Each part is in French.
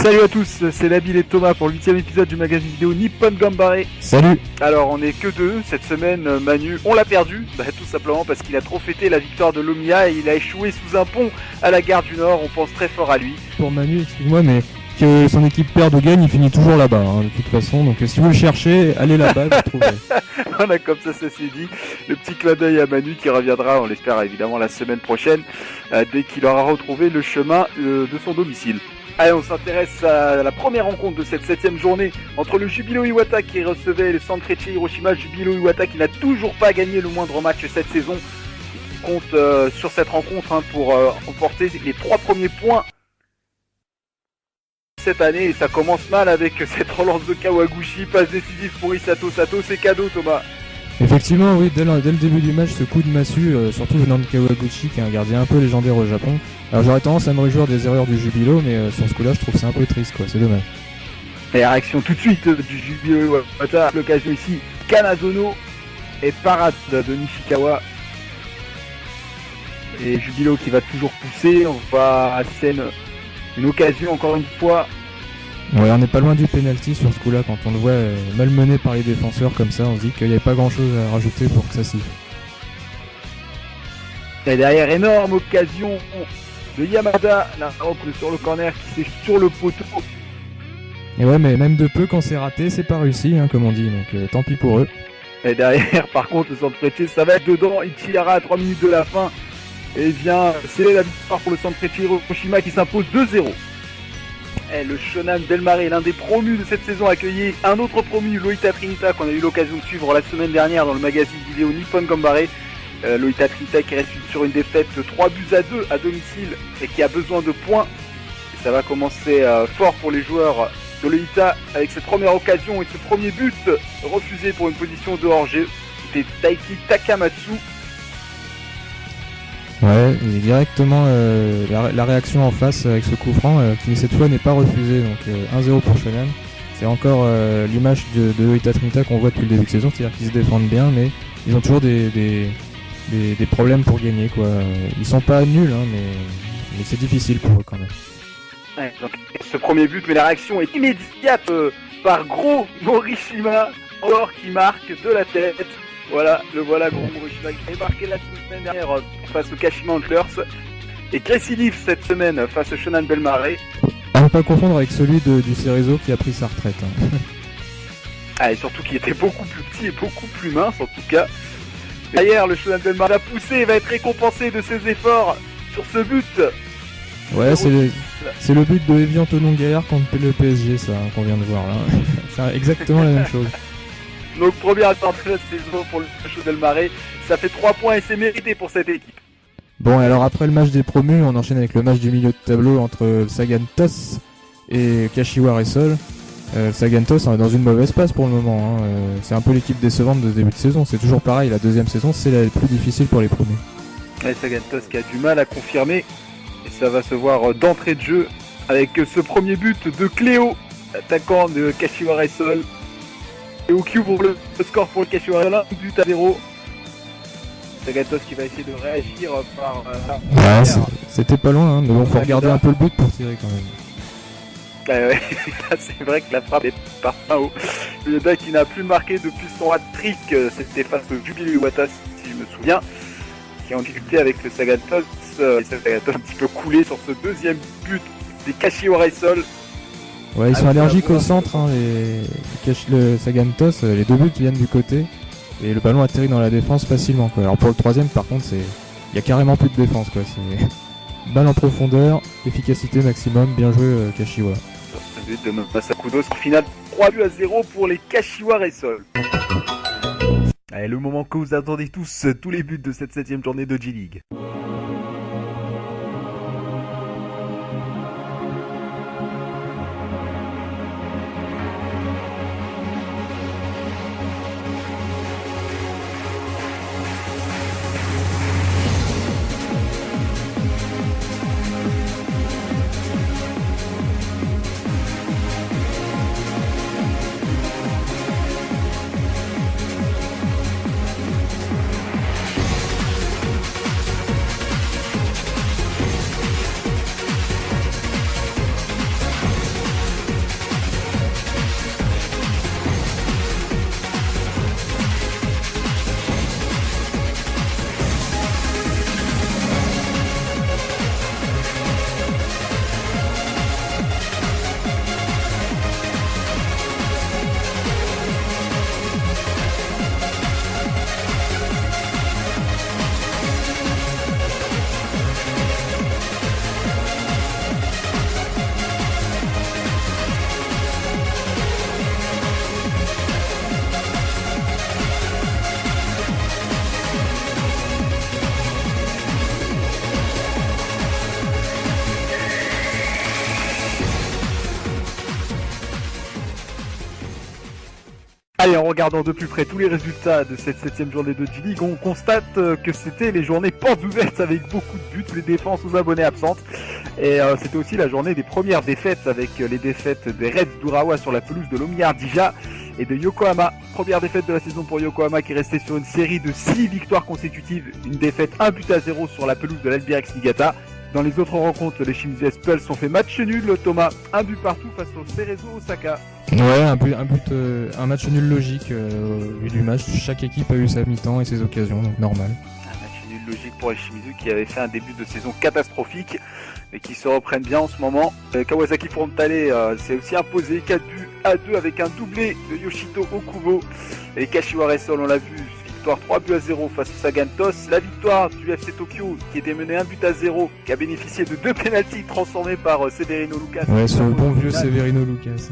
Salut à tous, c'est Nabil et Thomas pour le 8ème épisode du magazine vidéo Nippon Ganbare. Salut. Alors on est que deux, cette semaine Manu, on l'a perdu, tout simplement parce qu'il a trop fêté la victoire de l'Omiya et il a échoué sous un pont à la gare du Nord, on pense très fort à lui. Pour Manu, excuse-moi, mais que son équipe perde ou gagne, il finit toujours là-bas, de toute façon, donc si vous le cherchez, allez là-bas, vous le trouverez. Voilà, comme ça s'est dit, le petit clin d'œil à Manu qui reviendra, on l'espère évidemment la semaine prochaine, dès qu'il aura retrouvé le chemin de son domicile. Allez, on s'intéresse à la première rencontre de cette 7ème journée entre le Jubilo Iwata qui recevait le Sanfrecce Hiroshima. Jubilo Iwata qui n'a toujours pas gagné le moindre match cette saison et qui compte sur cette rencontre pour emporter les 3 premiers points cette année. Et ça commence mal avec cette relance de Kawaguchi, passe décisive pour Isato Sato, c'est cadeau Thomas. Effectivement, oui, dès le début du match, ce coup de massue, surtout venant de Kawaguchi, qui est un gardien un peu légendaire au Japon. Alors j'aurais tendance à me réjouir des erreurs du Jubilo, mais sur ce coup-là, je trouve c'est un peu triste, quoi. C'est dommage. Et la réaction tout de suite du Jubilo Iwata, l'occasion ici, Kanazono et parade de Nishikawa. Et Jubilo qui va toujours pousser, on va à scène une occasion encore une fois. Ouais, on n'est pas loin du penalty sur ce coup-là, quand on le voit malmené par les défenseurs comme ça, on se dit qu'il n'y avait pas grand-chose à rajouter pour que ça siffle. Et derrière, énorme occasion de Yamada, la reprise sur le corner qui s'est sur le poteau. Et ouais, mais même de peu, quand c'est raté, c'est pas réussi, comme on dit, donc tant pis pour eux. Et derrière, par contre, le Sanfrecce, ça va être dedans, Ichihara à 3 minutes de la fin. Et vient sceller la victoire pour le Sanfrecce Hiroshima qui s'impose 2-0. Et le Shonan Bellmare, l'un des promus de cette saison, accueillit un autre promu, l'Oita Trinita, qu'on a eu l'occasion de suivre la semaine dernière dans le magazine vidéo Nippon Ganbare. L'Oita Trinita qui reste sur une défaite de 3-2 à domicile et qui a besoin de points. Et ça va commencer fort pour les joueurs de l'Oita avec cette première occasion et ce premier but refusé pour une position de hors-jeu. C'était Taiki Takamatsu. Ouais, et directement la réaction en face avec ce coup franc qui cette fois n'est pas refusé, donc 1-0 pour Shonan. C'est encore l'image de Oita Trinita qu'on voit depuis le début de saison, c'est-à-dire qu'ils se défendent bien, mais ils ont toujours des problèmes pour gagner, quoi. Ils sont pas nuls, mais c'est difficile pour eux quand même. Ouais, donc, ce premier but, mais la réaction est immédiate par Gros Morishima, encore qui marque de la tête. Voilà, le voilà Gros Morishima qui avait marqué la semaine dernière face au Kashima Antlers. Et récidive cette semaine face au Shonan Bellmare. À ne pas confondre avec celui du Cerezo qui a pris sa retraite. Et surtout qui était beaucoup plus petit et beaucoup plus mince en tout cas. Derrière, le Shonan Bellmare a poussé et va être récompensé de ses efforts sur ce but. Ouais, c'est le but de Evian Tonon Gaillard contre le PSG, ça, qu'on vient de voir là. C'est exactement la même chose. Donc première entrée de la saison pour le Shonan Bellmare, ça fait 3 points et c'est mérité pour cette équipe. Bon, alors après le match des promus, on enchaîne avec le match du milieu de tableau entre Sagantos et Kashiwa Reysol. Sagantos est dans une mauvaise passe pour le moment, c'est un peu l'équipe décevante de ce début de saison, c'est toujours pareil, la deuxième saison c'est la plus difficile pour les promus. Et Sagantos qui a du mal à confirmer, et ça va se voir d'entrée de jeu avec ce premier but de Cléo, attaquant de Kashiwa Reysol. Et qui ouvre le score pour le Kashiwa Reysol, 1 but à 0. Sagantos qui va essayer de réagir par... Ouais, c'était pas loin, mais bon, faut regarder un peu le but pour tirer quand même. Ouais, c'est vrai que la frappe est par en haut. Yoda qui n'a plus marqué depuis son hat-trick, c'était face au Jubilo Iwata si je me souviens, qui est en difficulté avec le Sagantos. Sagantos un petit peu coulé sur ce deuxième but des Kashiwa Reysol. Ouais, ils sont allergiques au centre, le Sagantos, les deux buts viennent du côté et le ballon atterrit dans la défense facilement, quoi. Alors pour le troisième par contre, il y a carrément plus de défense, quoi. C'est balle en profondeur, efficacité maximum, bien joué Kashiwa. Le but de Masakudo, en finale 3-0 pour les Kashiwa Reysol. Allez, le moment que vous attendez tous les buts de cette 7ème journée de J-League. Allez, en regardant de plus près tous les résultats de cette 7ème journée de G-League, on constate que c'était les journées portes ouvertes avec beaucoup de buts, les défenses aux abonnés absentes. Et c'était aussi la journée des premières défaites avec les défaites des Reds d'Urawa sur la pelouse de l'Omi Ardija et de Yokohama. Première défaite de la saison pour Yokohama qui restait sur une série de 6 victoires consécutives. Une défaite 1-0 sur la pelouse de l'Albirex Niigata. Dans les autres rencontres, les Shimizu S-Pulse ont fait match nul. Thomas, un but partout face au Cerezo Osaka. Ouais, un match nul logique au vu du match. Chaque équipe a eu sa mi-temps et ses occasions, donc normal. Un match nul logique pour les Shimizu qui avaient fait un début de saison catastrophique et qui se reprennent bien en ce moment. Kawasaki Frontale s'est aussi imposé 4 buts à 2 avec un doublé de Yoshito Okubo. Et Kashiwara Sol, on l'a vu, victoire 3-0 face au Sagantos. La victoire du FC Tokyo qui était menée 1-0, qui a bénéficié de 2 pénaltys transformés par Severino Lucas. Ouais, ce bon vieux Severino Lucas.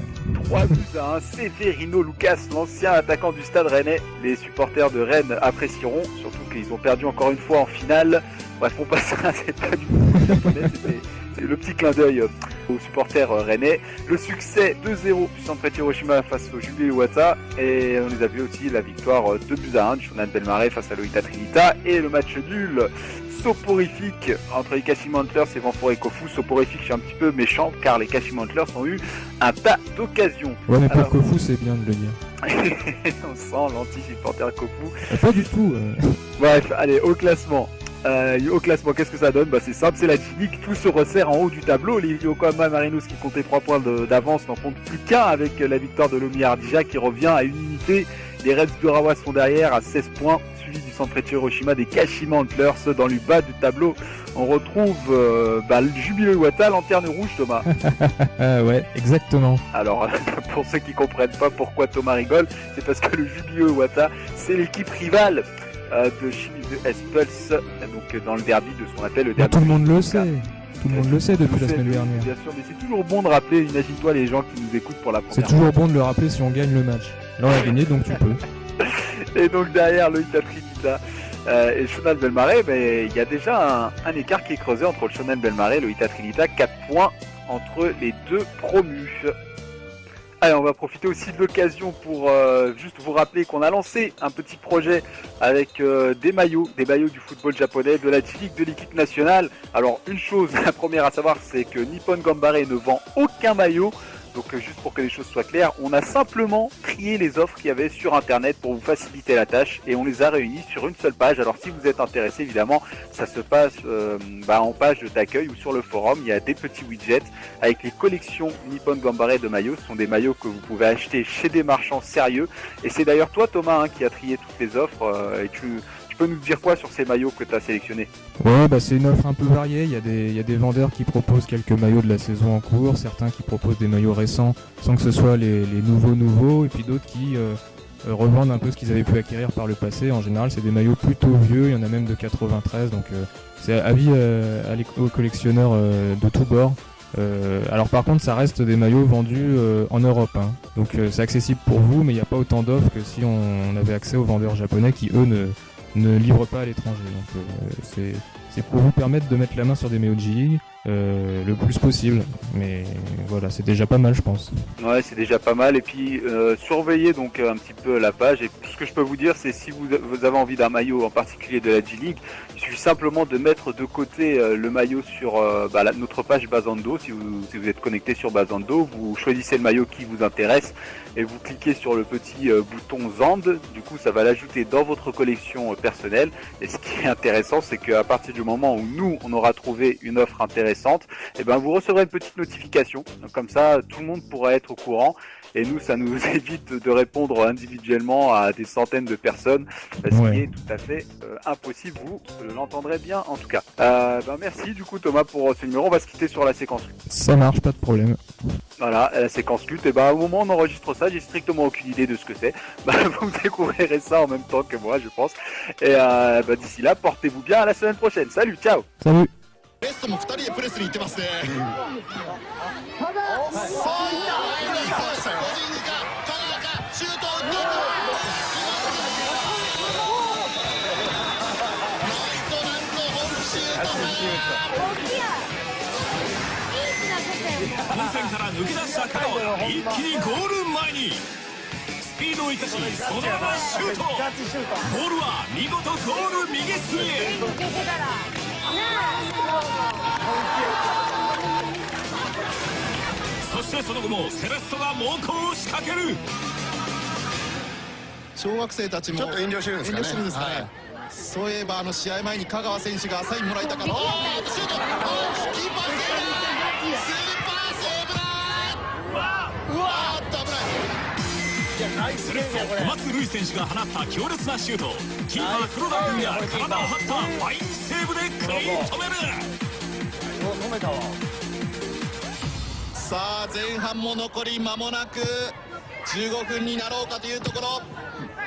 3-1, Severino Lucas, l'ancien attaquant du Stade Rennais. Les supporters de Rennes apprécieront, surtout qu'ils ont perdu encore une fois en finale. Bref, on passera, c'est pas du tout japonais, c'est le petit clin d'œil aux supporters rennais. Le succès 2-0 du Sanfrecce Hiroshima face au Jubilee Iwata. Et on les a vu aussi la victoire 2-1 du Shonan Bellmare face à l'Oita Trinita. Et le match nul soporifique entre les Kashima Antlers et Ventforet Kofu. Soporifique, je suis un petit peu méchant car les Kashima Antlers ont eu un tas d'occasions. Ouais, mais pour Kofu, c'est bien de le dire. On sent l'anti-supporter Kofu. Pas du tout. Bref, allez, au classement. Qu'est-ce que ça donne? C'est simple, c'est la G-League, tout se resserre en haut du tableau. Les Yokohama Marinos qui comptaient 3 points d'avance n'en comptent plus qu'un avec la victoire de l'Omi Ardija qui revient à une unité. Les Reds d'Urawa sont derrière à 16 points, suivi du Sanfrecce Hiroshima des Kashima Antlers. Dans le bas du tableau, on retrouve le Jubilee Iwata, lanterne rouge, Thomas. Ouais, exactement. Alors, pour ceux qui comprennent pas pourquoi Thomas rigole, c'est parce que le Jubilee Iwata, c'est l'équipe rivale de Shimizu S-Pulse, donc dans le derby de ce qu'on appelle le derby. Tout le monde le sait. Tout le monde le sait depuis la semaine dernière. Bien sûr, mais c'est toujours bon de rappeler, imagine-toi les gens qui nous écoutent pour la première fois. C'est toujours bon de le rappeler si on gagne le match. Là on a gagné donc tu peux. Et donc derrière l'Oita Trinita et le Shonan Bellmare, il y a déjà un écart qui est creusé entre le Shonan Bellmare et l'Oita Trinita, 4 points entre les deux promus. Allez, on va profiter aussi de l'occasion pour juste vous rappeler qu'on a lancé un petit projet avec des maillots du football japonais, de la G-League, de l'équipe nationale. Alors une chose, la première à savoir, c'est que Nippon Gambare ne vend aucun maillot. Donc juste pour que les choses soient claires, on a simplement trié les offres qu'il y avait sur internet pour vous faciliter la tâche et on les a réunies sur une seule page. Alors si vous êtes intéressé, évidemment, ça se passe en page d'accueil ou sur le forum. Il y a des petits widgets avec les collections Nippon Gambare de maillots. Ce sont des maillots que vous pouvez acheter chez des marchands sérieux. Et c'est d'ailleurs toi, Thomas, qui a trié toutes les offres. Et tu peux nous dire quoi sur ces maillots que tu as sélectionnés? Ouais, c'est une offre un peu variée. Il y a des vendeurs qui proposent quelques maillots de la saison en cours, certains qui proposent des maillots récents sans que ce soit les nouveaux, et puis d'autres qui revendent un peu ce qu'ils avaient pu acquérir par le passé. En général, c'est des maillots plutôt vieux, il y en a même de 93, donc c'est avis aux collectionneurs de tous bords. Alors par contre, ça reste des maillots vendus en Europe, hein. Donc c'est accessible pour vous, mais il n'y a pas autant d'offres que si on avait accès aux vendeurs japonais qui, eux, ne livrent pas à l'étranger. Donc c'est pour vous permettre de mettre la main sur des maillots de G-League le plus possible. Mais voilà, c'est déjà pas mal, je pense. Ouais, c'est déjà pas mal. Et puis surveillez donc un petit peu la page. Et tout ce que je peux vous dire, c'est si vous avez envie d'un maillot en particulier de la G-League, il suffit simplement de mettre de côté le maillot sur notre page Bazando. Si vous êtes connecté sur Bazando, vous choisissez le maillot qui vous intéresse et vous cliquez sur le petit bouton Zand. Du coup, ça va l'ajouter dans votre collection personnelle. Et ce qui est intéressant, c'est qu'à partir du moment où nous, on aura trouvé une offre intéressante, et vous recevrez une petite notification. Donc, comme ça, tout le monde pourra être au courant. Et nous, ça nous évite de répondre individuellement à des centaines de personnes, ce qui est tout à fait impossible. Vous l'entendrez bien, en tout cas. Merci du coup, Thomas, pour ce numéro. On va se quitter sur la séquence lutte. Ça marche, pas de problème. Voilà, la séquence lutte. Et au moment où on enregistre ça, j'ai strictement aucune idée de ce que c'est. Vous découvrirez ça en même temps que moi, je pense. Et d'ici là, portez-vous bien. À la semaine prochaine. Salut, ciao. Salut. レストも2人でプレスに行ってますね。さあ、入りましたよ。個人技か、香川か、シュートを打っていった。ライトランの本シュートだ。本線から抜け出した香川が一気にゴール前に。スピードを生かしそのままシュート。ボールは見事ゴール右隅へ。そしてその後もセレッソが猛攻を仕掛ける。小学生たちもちょっと遠慮してるんですかね。そういえば試合前に香川選手がサインもらいたかった。おー、シュート、キーパーセーブだ、スーパーセーブだ。うわーっと危ない。セレッソ小松瑠衣選手が放った強烈なシュート。キーパー黒田君が体を張ったファインセーブで食い止める。さあ前半も残り間もなく15分になろうかというところ。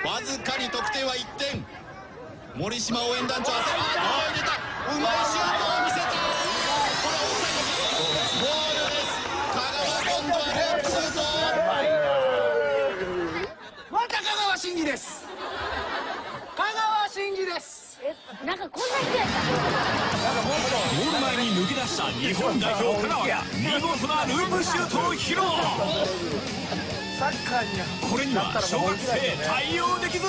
わずかに得点は1点。森島応援団長焦る。入れた、うまいシュートを見せた。これはオフサイド。ゴールです。香川、今度はループシュート。また香川真司です。香川真司です。なんかこんな人やった。ゴール前に抜け出した日本代表香川が見事なループシュートを披露。サッカーにこれには小学生対応できず。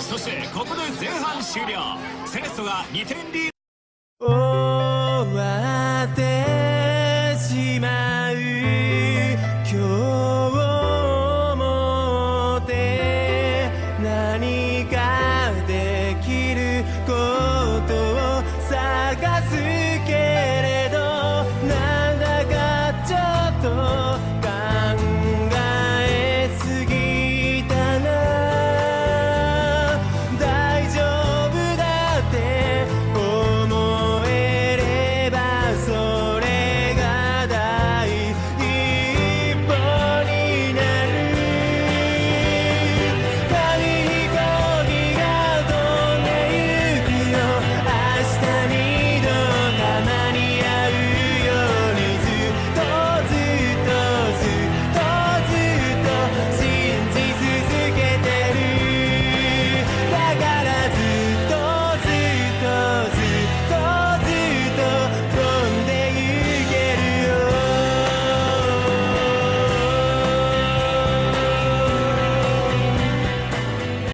そしてここで前半終了。セレッソが2点リード。